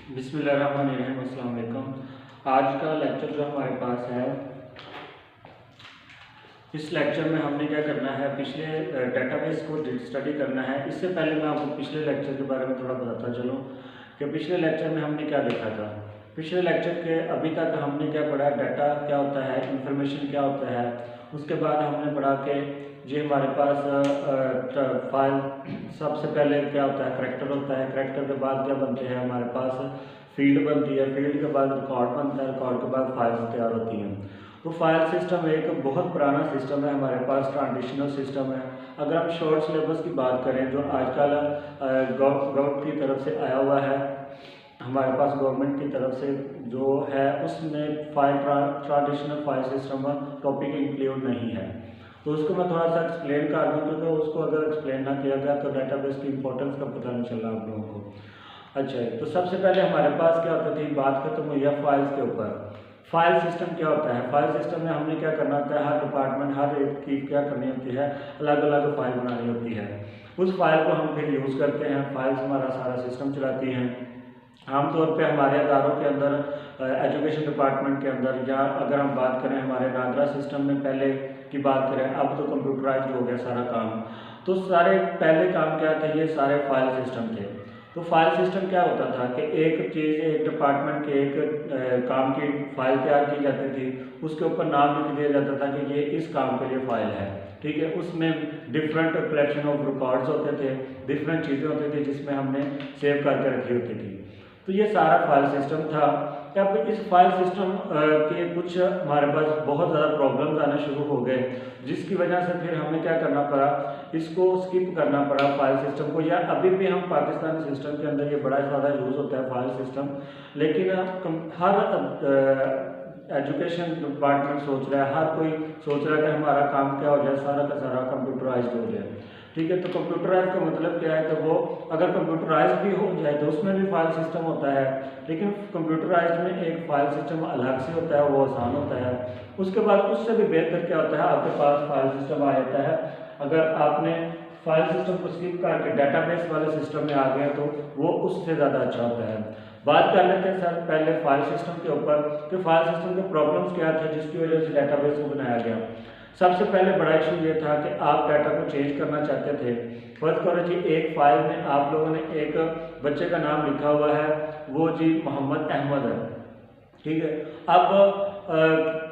बिस्मिल्लाहिर्रहमानिर्रहीम, अस्सलाम वालेकुम। आज का लेक्चर जो हमारे पास है, इस लेक्चर में हमने क्या करना है, पिछले डेटाबेस को स्टडी करना है। इससे पहले मैं आपको पिछले लेक्चर के बारे में थोड़ा बताता चलूँ कि पिछले लेक्चर में हमने क्या देखा था। पिछले लेक्चर के अभी तक हमने क्या पढ़ा, डाटा क्या होता है, इंफॉर्मेशन क्या होता है। उसके बाद हमने पढ़ा कि ये हमारे पास फाइल, सबसे पहले क्या होता है, करैक्टर होता है। करैक्टर के बाद क्या बनते हैं, हमारे पास फील्ड बनती है। फील्ड के बाद रिकॉर्ड बनता है। रिकॉर्ड के बाद फाइल्स तैयार होती हैं। तो फाइल सिस्टम एक बहुत पुराना सिस्टम है हमारे पास, ट्रांजिशनल सिस्टम है। अगर हम शॉर्ट सिलेबस की बात करें, जो आजकल गवर्नमेंट की तरफ से आया हुआ है, हमारे पास गवर्नमेंट की तरफ से जो है, उसमें file transitional file system topic include नहीं है। तो उसको मैं थोड़ा सा एक्सप्लेन कर दूँ, क्योंकि उसको अगर एक्सप्लेन ना किया गया तो डेटाबेस की इंपॉर्टेंस का पता नहीं चल रहा आप लोगों को। अच्छा, तो सबसे पहले हमारे पास क्या होता थी, बात खत्म हुई है फाइल्स के ऊपर। फाइल सिस्टम क्या होता है। फाइल सिस्टम में हमने क्या करना होता है, हर डिपार्टमेंट, हर एक की क्या करनी होती है, अलग अलग फाइल बनानी होती है। उस फाइल को हम फिर यूज़ करते हैं। फाइल्स हमारा सारा सिस्टम चलाती हैं। आमतौर पे हमारे अदारों के अंदर, एजुकेशन डिपार्टमेंट के अंदर, या अगर हम बात करें हमारे नागरा सिस्टम में पहले की बात करें, अब तो कंप्यूटराइज हो गया सारा काम। तो सारे पहले काम क्या थे, ये सारे फाइल सिस्टम थे। तो फाइल सिस्टम क्या होता था कि एक चीज़, एक डिपार्टमेंट के एक काम की फाइल तैयार की जाती थी। उसके ऊपर नाम लिख दिया जाता था कि ये इस काम के लिए फाइल है, ठीक है। उसमें डिफरेंट कलेक्शन ऑफ रिकॉर्ड्स होते थे, डिफरेंट चीज़ें होती थी जिसमें हमने सेव करके रखी होती थी। तो ये सारा फाइल सिस्टम था। अब इस फाइल सिस्टम के कुछ हमारे पास बहुत ज़्यादा प्रॉब्लम्स आना शुरू हो गए, जिसकी वजह से फिर हमें क्या करना पड़ा, इसको स्किप करना पड़ा फाइल सिस्टम को। या अभी भी हम पाकिस्तानी सिस्टम के अंदर ये बड़ा ज़्यादा यूज़ होता है फाइल सिस्टम, लेकिन हर एजुकेशन डिपार्टमेंट सोच रहा है, हर कोई सोच रहा है कि हमारा काम क्या हो जाए, सारा का सारा कंप्यूटराइज हो जाए, ठीक है। तो कंप्यूटराइज का मतलब क्या है कि वो अगर कंप्यूटराइज भी हो जाए तो उसमें भी फाइल सिस्टम होता है, लेकिन कंप्यूटराइज में एक फाइल सिस्टम अलग से होता है, वो आसान होता है। उसके बाद उससे भी बेहतर क्या होता है, आपके पास फाइल सिस्टम आ जाता है। अगर आपने फाइल सिस्टम को स्किप करके डेटाबेस वाले सिस्टम में आ गए तो वो उससे ज़्यादा अच्छा होता है। बात कर लेते हैं सर पहले फाइल सिस्टम के ऊपर कि फाइल सिस्टम के प्रॉब्लम्स क्या थे जिसकी वजह से डेटाबेस को बनाया गया। सबसे पहले बड़ा इशू ये था कि आप डाटा को चेंज करना चाहते थे। फर्स्ट करो जी, एक फाइल में आप लोगों ने एक बच्चे का नाम लिखा हुआ है, वो जी मोहम्मद अहमद है, ठीक है। अब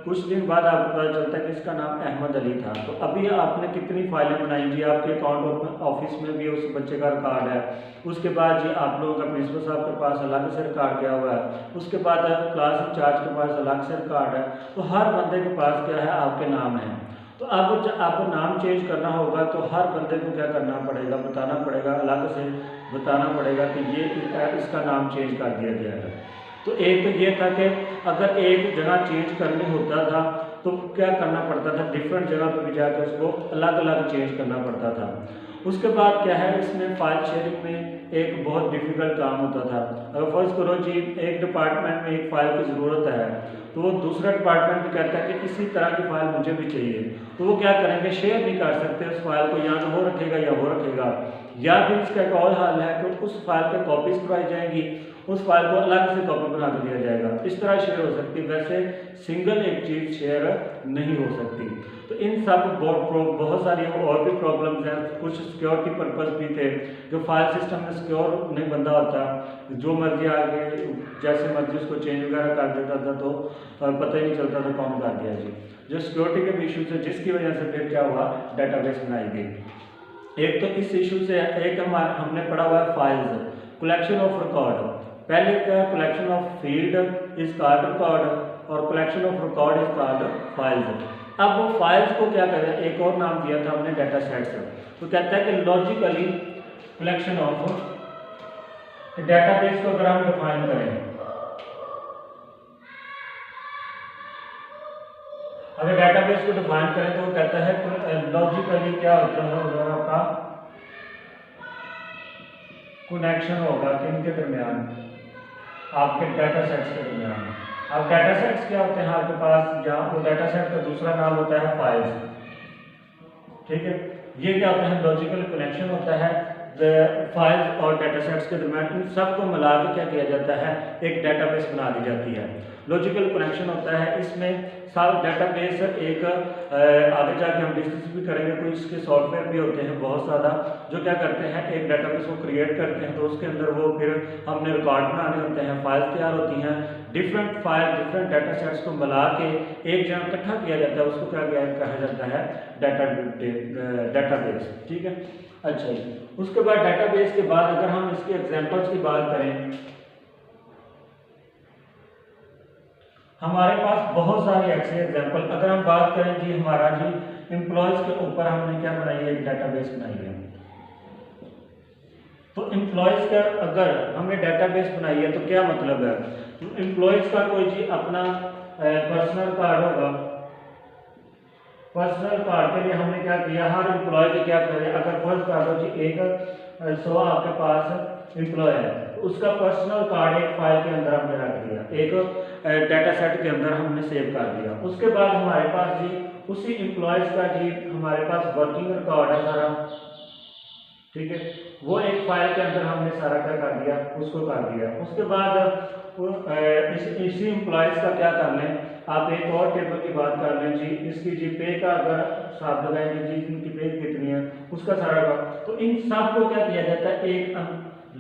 कुछ दिन बाद आपको पता चलता है कि इसका नाम अहमद अली था। तो अभी आपने कितनी फाइलें बनाई जी, आपके अकाउंट ऑफिस में भी उस बच्चे का रिकॉर्ड है। उसके बाद जी आप लोगों का प्रिंसिपल साहब के पास अलग से रिकॉर्ड गया हुआ है। उसके बाद क्लास इंचार्ज के पास अलग से रिकॉर्ड है। तो हर बंदे के पास क्या है, आपके नाम है। तो अब जब आपको नाम चेंज करना होगा तो हर बंदे को क्या करना पड़ेगा, बताना पड़ेगा, अलग से बताना पड़ेगा कि ये इसका नाम चेंज कर दिया गया है। तो एक तो ये था कि अगर एक जगह चेंज करनी होता था तो क्या करना पड़ता था, डिफरेंट जगह पर भी जाकर उसको अलग अलग चेंज करना पड़ता था। उसके बाद क्या है, इसमें फाइल शेयरिंग में एक बहुत डिफिकल्ट काम होता था। अगर फर्स्ट करो जी, एक डिपार्टमेंट में एक फ़ाइल की ज़रूरत है, तो वो दूसरा डिपार्टमेंट भी कहता है कि इसी तरह की फ़ाइल मुझे भी चाहिए। तो वो क्या करेंगे, शेयर नहीं कर सकते उस फाइल को, या तो वो रखेगा या वो रखेगा। या फिर इसका एक और हाल है कि उस फाइल पर कॉपीज करवाई जाएंगी, उस फाइल को अलग से कॉपी बना कर दिया जाएगा। इस तरह शेयर हो सकती है, वैसे सिंगल एक चीज़ शेयर नहीं हो सकती। तो इन सब बहुत सारी और भी प्रॉब्लम्स हैं। कुछ सिक्योरिटी पर्पस भी थे, जो फाइल सिस्टम में सिक्योर नहीं बंदा होता, जो मर्जी आगे जैसे मर्जी उसको चेंज वगैरह कर देता था, तो पता ही नहीं चलता था कौन कर दिया जी। जो सिक्योरिटी के भी इशूज़ है, जिसकी वजह से फिर क्या हुआ, डेटाबेस बनाई गई। एक तो इस इशू से, एक हमने पढ़ा हुआ है फाइल्स, कलेक्शन ऑफ रिकॉर्ड। पहले क्या, collection of field is called record और collection of record is called files. अब वो फाइल्स को क्या करें, एक और नाम दिया था हमने, डाटा सेट्स। तो कहता है कि लॉजिकली कलेक्शन ऑफ डेटाबेस को अगर हम डिफाइन करें, अगर डेटाबेस को डिफाइन करें तो वो कहता है लॉजिकली क्या होता है, अगर आपका कनेक्शन होगा किनके दरमियान, आपके डाटा सेट्स के दरमियान। अब डाटा सेट्स क्या होते हैं आपके पास, जहाँ वो डाटा सेट का दूसरा नाम होता है फाइल्स, ठीक है। ये क्या होता है, लॉजिकल कनेक्शन होता है फाइल्स और डाटा सेट्स के दरमियान इन सब को मिला के क्या किया जाता है, एक डेटाबेस बना दी जाती है। लॉजिकल कनेक्शन होता है इसमें। सारा डेटाबेस एक आगे जाके हम डिस्कस भी करेंगे, कोई इसके सॉफ्टवेयर भी होते हैं बहुत ज़्यादा जो क्या करते हैं, एक डेटाबेस को क्रिएट करते हैं, तो उसके अंदर वो फिर हमने रिकॉर्ड बनाने होते हैं, फाइल्स तैयार होती हैं, different file different data sets को मिला के एक जगह इकट्ठा किया जाता है, उसको क्या कहा जाता है, डेटाबेस। ठीक है, अच्छा जी। उसके बाद डेटाबेस के बाद अगर हम इसके एग्जांपल्स की बात करें, हमारे पास बहुत सारे ऐसे एग्जांपल, अगर हम बात करें जी हमारा जी एम्प्लॉयज के ऊपर हमने क्या बनाई है, एक डेटाबेस बनाई है। तो एम्प्लॉयज का अगर हमने डेटाबेस बनाई है तो क्या मतलब है, एम्प्लॉयज का कोई जी अपना पर्सनल कार्ड होगा, पर्सनल कार्ड के लिए हमने क्या किया, हर एम्प्लॉय के क्या करें, अगर फर्स्ट कर दो जी एक 100 आपके पास एम्प्लॉय है, तो उसका पर्सनल कार्ड एक फाइल के अंदर हमने रख दिया, एक डाटा सेट के अंदर हमने सेव कर दिया। उसके बाद हमारे पास जी उसी एम्प्लॉयज का जी हमारे पास वर्किंग रिकॉर्ड है सारा, ठीक है, वो एक फाइल के अंदर हमने सारा क्या कर दिया, उसको कर दिया। उसके बाद इसी एम्प्लॉयज का क्या कर लें, आप एक और टेबल की बात कर लें जी, इसकी जी पे का अगर हिसाब लगाएंगे जी इनकी पे कितनी है उसका सारा का, तो इन सब को क्या किया जाता है, एक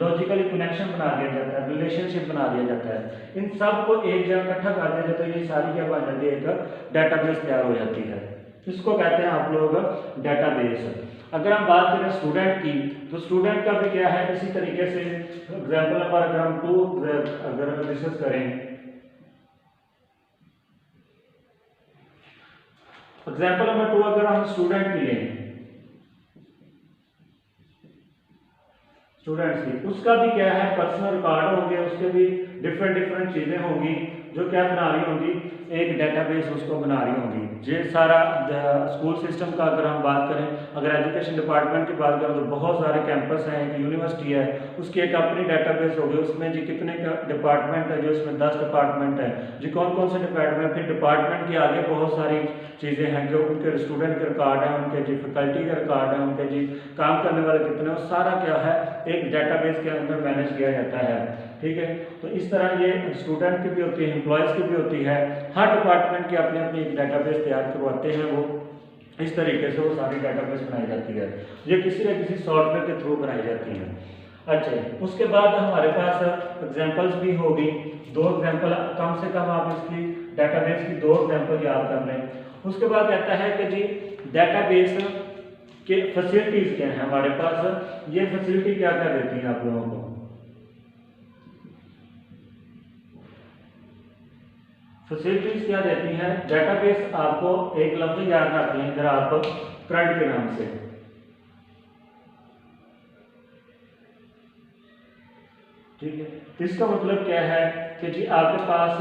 लॉजिकली कनेक्शन बना दिया जाता है, रिलेशनशिप बना दिया जाता है, इन सब को एक जगह इकट्ठा कर दिया जाता है, ये सारी क्या बन जाती है, एक डेटाबेस तैयार हो जाती है। इसको कहते हैं आप लोग डेटाबेस। अगर हम बात करें स्टूडेंट की, तो स्टूडेंट का भी क्या है, इसी तरीके से एग्जाम्पल नंबर अगर हम 2 अगर डिस्कस करें, एग्जाम्पल नंबर 2 अगर हम स्टूडेंट की लें, स्टूडेंट्स की, उसका भी क्या है, पर्सनल रिकॉर्ड होंगे, उसके भी डिफरेंट चीजें होंगी जो क्या बना रही होंगी, एक डेटाबेस उसको बना रही होंगी। ये सारा स्कूल सिस्टम का अगर हम बात करें, अगर एजुकेशन डिपार्टमेंट की बात करें तो बहुत सारे कैंपस हैं, एक यूनिवर्सिटी है, उसकी एक अपनी डेटाबेस होगी, उसमें जी कितने डिपार्टमेंट है, जो इसमें 10 डिपार्टमेंट है जी, कौन कौन से डिपार्टमेंट, फिर डिपार्टमेंट के आगे बहुत सारी चीज़ें हैं जो उनके स्टूडेंट के रिकॉर्ड हैं, उनके जी फैकल्टी के रिकॉर्ड हैं, उनके जी काम करने वाले कितने, वो सारा क्या है एक डेटाबेस के अंदर मैनेज किया जाता है। ठीक है, तो इस तरह ये स्टूडेंट की भी होती है, एम्प्लॉयज़ की भी होती है, हर डिपार्टमेंट की अपनी अपनी एक डेटाबेस तैयार करवाते हैं, वो इस तरीके से वो सारी डेटाबेस बनाई जाती है, ये किसी न किसी सॉफ्टवेयर के थ्रू बनाई जाती है। अच्छा, उसके बाद हमारे पास एग्जांपल्स भी होगी, 2 एग्जांपल कम से कम आप इसकी डेटाबेस की 2 एग्जांपल याद कर लें। उसके बाद कहता है कि जी डेटाबेस के फैसिलिटीज़ क्या हैं हमारे पास, ये फैसिलिटी क्या क्या देती हैं आप लोगों को, फैसिलिटीज क्या देती हैं डेटाबेस, आपको एक लफ्ज याद रखते हैं इधर आप CRUD के नाम से, ठीक है, इसका मतलब क्या है कि जी आपके पास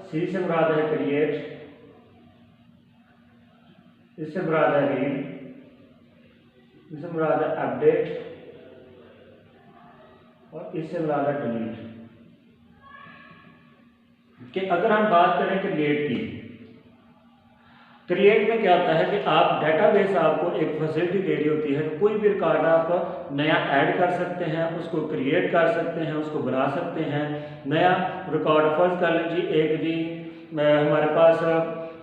C से मुराद है क्रिएट, इससे मुराद है रीड, इससे मुराद है अपडेट और इससे मुराद है डिलीट। कि अगर हम बात करें क्रिएट की, क्रिएट में क्या होता है कि आप डेटाबेस आपको एक फैसिलिटी दे रही होती है, कोई भी रिकॉर्ड आप नया ऐड कर सकते हैं, उसको क्रिएट कर सकते हैं, उसको बना सकते हैं, नया रिकॉर्ड फर्ज कर लीजिए एक जी हमारे पास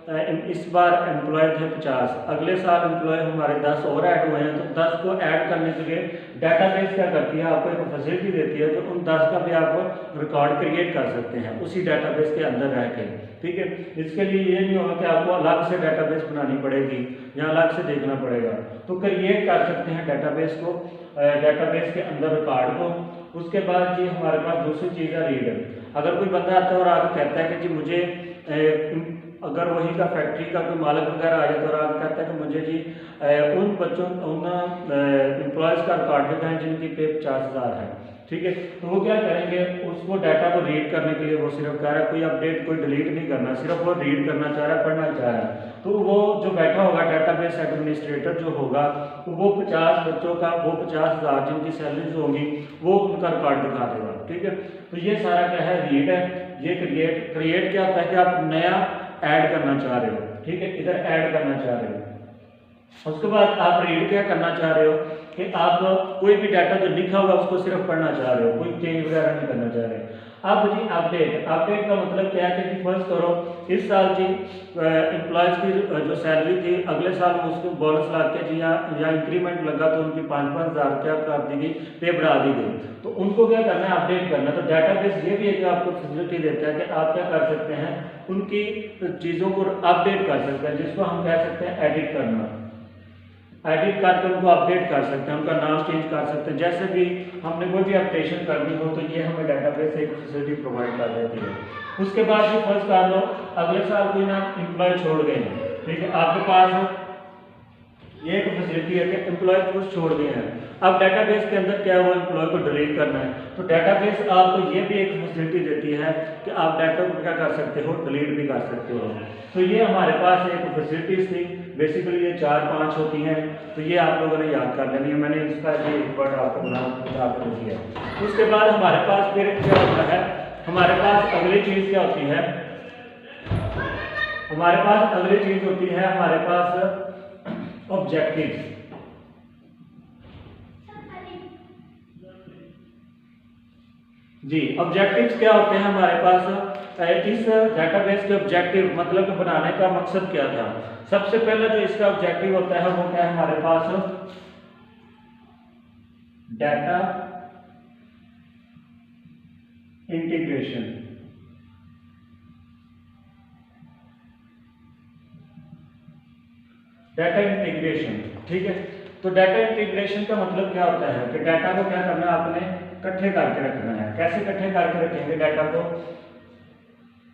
इस बार एम्प्लॉय थे 50, अगले साल एम्प्लॉय हमारे 10 और ऐड हुए हैं, तो 10 को ऐड करने के लिए डेटाबेस क्या करती है, आपको एक फैसिलिटी देती है, तो उन 10 का भी आप रिकॉर्ड क्रिएट कर सकते हैं उसी डेटाबेस के अंदर रह के। ठीक है, इसके लिए ये नहीं होगा कि आपको अलग से डेटाबेस बनानी पड़ेगी या अलग से देखना पड़ेगा, तो क्रिएट कर सकते हैं डेटाबेस को, डेटाबेस के अंदर रिकॉर्ड को। उसके बाद जी हमारे पास दूसरी चीज़ है रीड। अगर कोई बंदा आता है और आगे कहता है कि जी मुझे अगर वही का फैक्ट्री का कोई मालिक वगैरह आ जाए तो आगे कहता है कि मुझे जी उन बच्चों उन एम्प्लॉयज़ का रिकॉर्ड दिखाएं जिनकी पे 50,000 है। ठीक है, तो वो क्या करेंगे, उसको डाटा को रीड करने के लिए वो सिर्फ कह रहा है, कोई अपडेट कोई डिलीट नहीं करना, सिर्फ वो रीड करना चाह रहा है, पढ़ना चाह रहा है, तो वो जो बैठा होगा डेटाबेस एडमिनिस्ट्रेटर जो होगा, तो वो 50 बच्चों का, वो 50,000 जिनकी सैलरीज होंगी वो उनका रिकॉर्ड दिखा देगा। ठीक है, तो ये सारा क्या है, रीड है। ये क्रिएट क्या होता है कि आप नया ऐड करना चाह रहे हो, ठीक है, इधर ऐड करना चाह रहे हो, उसके बाद आप रीड क्या करना चाह रहे हो कि आप कोई भी डाटा जो लिखा हुआ है उसको सिर्फ पढ़ना चाह रहे हो, कोई चेंज वगैरह नहीं करना चाह रहे। अब जी अपडेट, अपडेट का मतलब क्या है कि फर्स्ट करो इस साल जी एम्प्लॉयज़ की जो सैलरी थी अगले साल उसको बोनस ला के जी या इंक्रीमेंट लगा तो उनकी 5-5 हज़ार क्या कर दी गई, पे बढ़ा दी गई, तो उनको क्या करना है, अपडेट करना। तो डाटाबेस ये भी एक आपको फैसिलिटी देता है कि आप क्या कर सकते हैं, उनकी चीज़ों को अपडेट कर सकते हैं, जिसको हम कह सकते हैं एडिट करना। एडिट करके उनको अपडेट कर सकते हैं, उनका नाम चेंज कर सकते हैं, जैसे भी हमने कोई भी अपडेशन करनी हो तो ये हमें डाटाबेस एक फैसिलिटी प्रोवाइड कर देती है। उसके बाद भी फर्स्ट कर लो अगले साल कोई ना एम्प्लॉय छोड़ गए हैं, ठीक है, आपके पास ये एक फैसिलिटी है कि एम्प्लॉय कुछ छोड़ गए हैं, अब डाटाबेस के अंदर क्या हुआ, एम्प्लॉय को डिलीट करना है, तो डाटाबेस आपको ये भी एक फैसिलिटी देती है कि आप डाटा को क्या कर सकते हो, डिलीट भी कर सकते हो। तो ये हमारे पास एक फैसिलिटीज थी, बेसिकली ये 4-5 होती हैं, तो ये आप लोगों ने याद कर लेनी है, मैंने इसका ये एक वर्ड आपको बना कर दिया है। उसके बाद हमारे पास फिर क्या होता है, हमारे पास अगली चीज़ क्या होती है, हमारे पास अगली चीज़ होती है हमारे पास ऑब्जेक्टिव्स। जी ऑब्जेक्टिव्स क्या होते हैं हमारे पास, इस डाटाबेस के ऑब्जेक्टिव मतलब बनाने का मकसद क्या था। सबसे पहले जो इसका ऑब्जेक्टिव होता है वो क्या है हमारे पास, डाटा इंटीग्रेशन। डाटा इंटीग्रेशन, ठीक है, तो डाटा इंटीग्रेशन का मतलब क्या होता है कि डाटा को क्या करना है, आपने इकट्ठे करके रखना है। कैसे इकट्ठे करके रखेंगे डाटा को,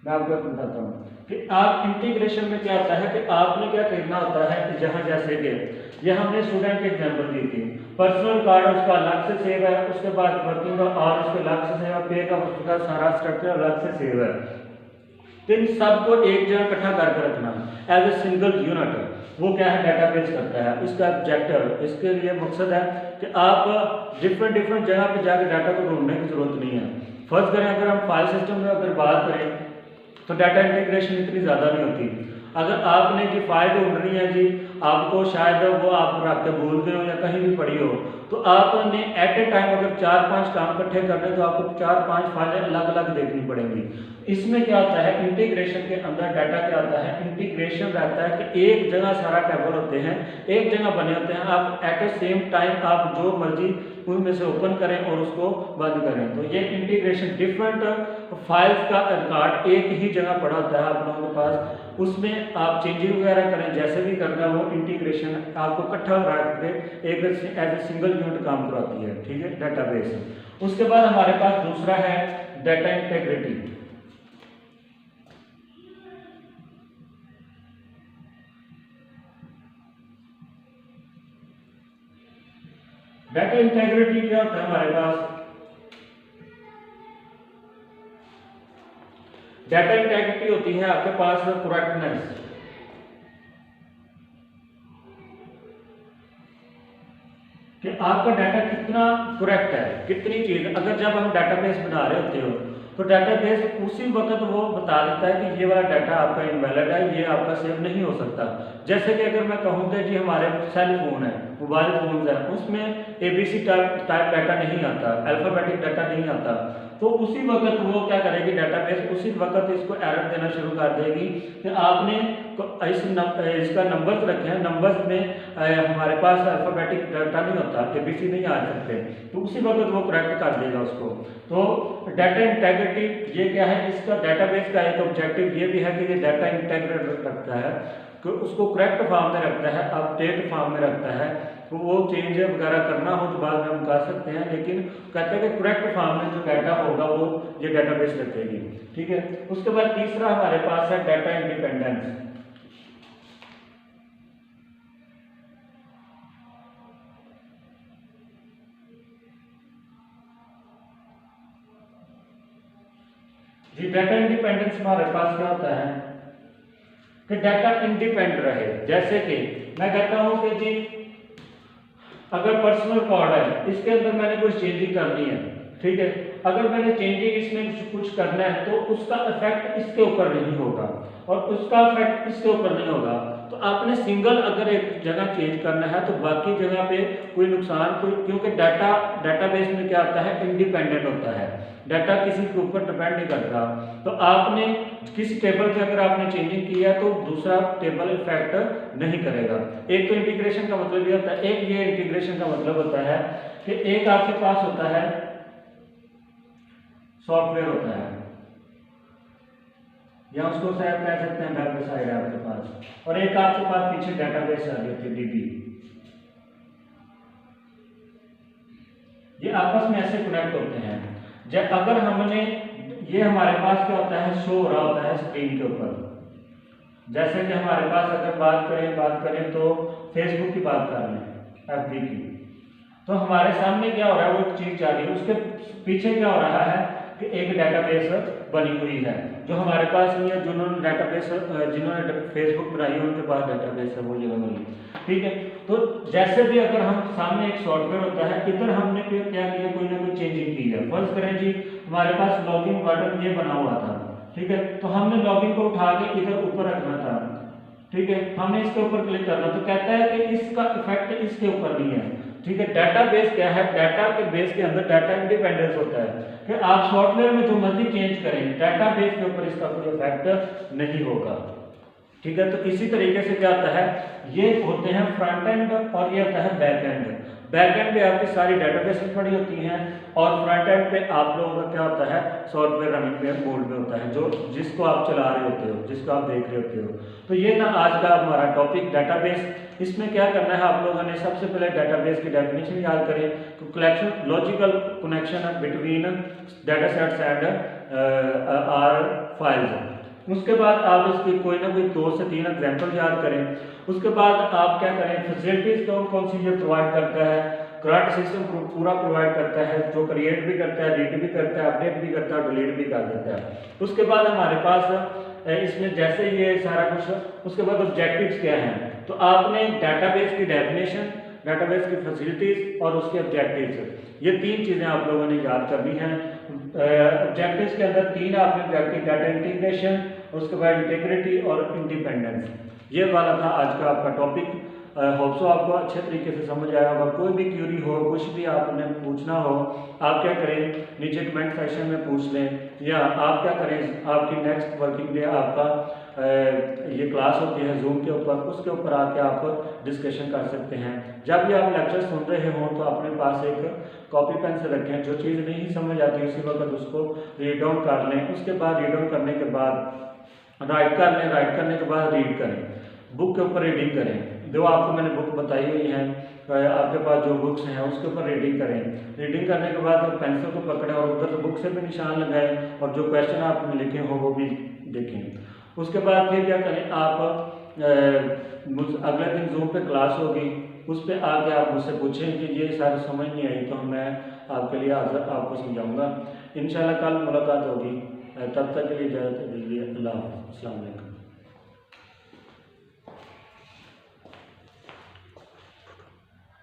मैं आपको बताता हूँ कि आप इंटीग्रेशन में क्या होता है कि आपने क्या करना होता है कि जहाँ जैसे कि यह हमने स्टूडेंट की एग्जांपल दी थी, पर्सनल कार्ड उसका अलग से सेव है, उसके बाद वर्किंग का और उसके अलग से सेव है, पे का उसका सारा स्ट्रक्चर अलग से सेव है, तो इन सबको एक जगह इकट्ठा करके रखना एज ए सिंगल यूनिट, वो क्या है डाटाबेस करता है। उसका ऑब्जेक्टिव इसके लिए मकसद है कि आप डिफरेंट जगह पे जाकर डाटा को ढूंढने की जरूरत नहीं है। फर्स्ट करें अगर हम फाइल सिस्टम में अगर बात करें तो डाटा इंटीग्रेशन इतनी ज़्यादा नहीं होती। अगर आपने जी फाइल ढूंढनी है जी, आपको शायद वो आप रख के भूल गए हो या कहीं भी पड़ी हो, तो आपने एट ए टाइम अगर 4-5 काम इकट्ठे करने तो आपको 4-5 फाइलें अलग अलग देखनी पड़ेंगी। इसमें क्या होता है इंटीग्रेशन के अंदर डाटा क्या होता है, इंटीग्रेशन रहता है कि एक जगह सारा टेबल होते हैं, एक जगह बने होते हैं, आप एट ए सेम टाइम आप जो मर्जी उनमें से ओपन करें और उसको बंद करें। तो ये इंटीग्रेशन डिफरेंट फाइल्स का रिकॉर्ड एक ही जगह पड़ा होता है आप लोगों के पास, उसमें आप चेंजिंग वगैरह करें जैसे भी करना है, वो इंटीग्रेशन आपको इकट्ठा रख के एक एज ए सिंगल यूनिट काम कराती है, ठीक है, डाटाबेस। उसके बाद हमारे पास दूसरा है डाटा इंटेग्रिटी। डाटा इंटेग्रिटी क्या होता है हमारे पास, डाटा इंटेग्रिटी होती है आपके पास करेक्टनेस, कि आपका डाटा कितना करेक्ट है, कितनी चीज। अगर जब हम डाटाबेस बना रहे होते हो तो डाटाबेस उसी वक्त वो बता देता है कि ये वाला डाटा आपका इनवैलिड है, ये आपका सेव नहीं हो सकता। जैसे कि अगर मैं कहूँ कि जी हमारे सेल फोन है, मोबाइल फोन है, उसमें ABC टाइप डाटा नहीं आता, अल्फाबेटिक डाटा नहीं आता, तो उसी वक्त वो क्या करेगी डाटाबेस, उसी वक्त इसको एरर देना शुरू कर देगी कि आपने इसका नंबर्स रखे हैं, नंबर्स में हमारे पास अल्फाबेटिक डाटा नहीं होता, ABC नहीं आ सकते, तो उसी वक्त वो करेक्ट कर देगा उसको। तो डाटा इंटेग्रिटी ये क्या है, इसका डाटाबेस का एक ऑब्जेक्टिव ये भी है कि ये डाटा इंटेग्रेट रखता है, कि उसको करेक्ट फॉर्म में रखता है, अपडेट फॉर्म में रखता है, तो वो चेंज वगैरह करना हो तो बाद में हम कर सकते हैं, लेकिन कहते हैं कि करेक्ट फॉर्म में जो डाटा होगा वो ये डाटाबेस रखेगी, ठीक है। उसके बाद तीसरा हमारे पास है डाटा इंडिपेंडेंस। जी डाटा इंडिपेंडेंस हमारे पास क्या होता है कि डाटा इंडिपेंडेंट रहे। जैसे कि मैं कहता हूं कि जी अगर पर्सनल कार्ड है, इसके अंदर मैंने कुछ चेंजिंग करनी है, ठीक है, अगर मैंने चेंजिंग इसमें कुछ करना है तो उसका इफेक्ट इसके ऊपर नहीं होगा और उसका इफेक्ट इसके ऊपर नहीं होगा। तो आपने सिंगल अगर एक जगह चेंज करना है तो बाकी जगह पे कोई नुकसान कोई, क्योंकि डाटाबेस में क्या होता है, इंडिपेंडेंट होता है, डाटा किसी के ऊपर डिपेंड नहीं करता। तो आपने किसी टेबल पे अगर आपने चेंजिंग किया तो दूसरा टेबल इफेक्ट नहीं करेगा। एक तो इंटीग्रेशन का मतलब ये होता है, एक ये इंटीग्रेशन का मतलब होता है कि एक आपके पास होता है सॉफ्टवेयर होता है, या उसको शायद कह सकते हैं बैक साइड है आपके पास, और एक आपके पास पीछे डेटाबेस आ रही होती है डीबी। ये आपस में ऐसे कनेक्ट होते हैं। जब अगर हमने ये हमारे पास क्या होता है, शो हो रहा होता है स्क्रीन के ऊपर, जैसे कि हमारे पास अगर बात करें तो फेसबुक की बात कर लें, एफबी की, तो हमारे सामने क्या हो रहा है, वो एक चीज जा रही है, उसके पीछे क्या हो रहा है कि एक डेटाबेस बनी हुई है जो हमारे पास नहीं है। जिन्होंने फेसबुक बनाई है उनके पास डेटाबेस है, वो ये वाली, ठीक है। तो जैसे भी अगर हम सामने एक सॉफ्टवेयर होता है, इधर हमने क्या किया, कोई ना कोई चेंजिंग की है। फर्ज करें जी हमारे पास लॉगिन बटन ये बना हुआ था, ठीक है, तो हमने लॉगिन को उठा के इधर ऊपर रखना था, ठीक है, हमने इसके ऊपर क्लिक करना, तो कहता है कि इसका इफेक्ट इसके ऊपर नहीं है, ठीक है। डाटाबेस क्या है, डाटा के बेस के अंदर डाटा इंडिपेंडेंस होता है कि आप सॉफ्टवेयर में जो मर्जी चेंज करें, डाटाबेस के ऊपर इसका कोई इफेक्ट नहीं होगा, ठीक है। तो इसी तरीके से क्या होता है, ये होते हैं फ्रंट एंड और ये होता है बैक एंड। बैक एंड पे आपकी सारी डेटाबेसेस पड़ी होती हैं और फ्रंट एंड पे आप लोगों का क्या होता है, सॉफ्टवेयर रनिंग पे मोड में होता है, जो जिसको आप चला रहे होते हो, जिसको आप देख रहे होते हो। तो ये था आज का हमारा टॉपिक डाटाबेस। इसमें क्या करना है आप लोगों ने, सबसे पहले डाटाबेस की डेफिनेशन याद करें, collection logical connection between data sets and or files. उसके बाद आप इसकी कोई ना कोई 2 से 3 एग्जाम्पल याद करें। उसके बाद आप क्या करें, फैसिलिटीज कौन सी ये प्रोवाइड करता है, करंट सिस्टम पूरा प्रोवाइड करता है, जो क्रिएट भी करता है, रीड भी करता है, अपडेट भी करता है, डिलीट भी कर देता है। उसके बाद हमारे पास इसमें जैसे ये सारा कुछ, उसके बाद ऑब्जेक्टिव्स क्या हैं, तो आपने डाटाबेस की डेफिनेशन, डाटाबेस की फैसिलिटीज और उसके ऑब्जेक्टिव्स, ये 3 चीजें आप लोगों ने याद करनी है। ऑब्जेक्टिव्स के अंदर 3 आपने ऑब्जेक्टिव, डाटा इंटीग्रेशन, उसके बाद इंटीग्रिटी और इंडिपेंडेंस, ये वाला था आज का आपका टॉपिक। होप सो आपको अच्छे तरीके से समझ आया होगा। कोई भी क्यूरी हो, कुछ भी आपने पूछना हो, आप क्या करें, नीचे कमेंट सेक्शन में पूछ लें, या आप क्या करें, आपकी नेक्स्ट वर्किंग डे आपका ये क्लास होती है जूम के ऊपर, उसके ऊपर आके आप डिस्कशन कर सकते हैं। जब भी आप लेक्चर सुन रहे हों तो अपने पास एक कॉपी पेन से रखें, जो चीज़ नहीं समझ आती उसी वक्त उसको रीड डाउन कर लें। उसके बाद रीड डाउन करने के बाद राइट कर लें, राइट करने के बाद रीड करें, बुक के ऊपर रीडिंग करें। जो आपको मैंने बुक बताई हुई हैं, आपके पास जो बुक्स हैं उसके ऊपर रीडिंग करें। रीडिंग करने के बाद पेंसिल को पकड़ें और उधर से बुक से भी निशान लगाएं और जो क्वेश्चन आपने लिखे हो वो भी देखें। उसके बाद फिर क्या करें, आप अगले दिन जूम पे क्लास होगी, उस पर आके आप मुझसे पूछें कि ये सारी समझ नहीं आई, तो मैं आपके लिए आपको समझाऊंगा। इंशाल्लाह कल मुलाकात होगी, तब तक के लिए इजाज़त दीजिए। अल्लाह हाफ़िज़, अस्सलाम वालेकुम।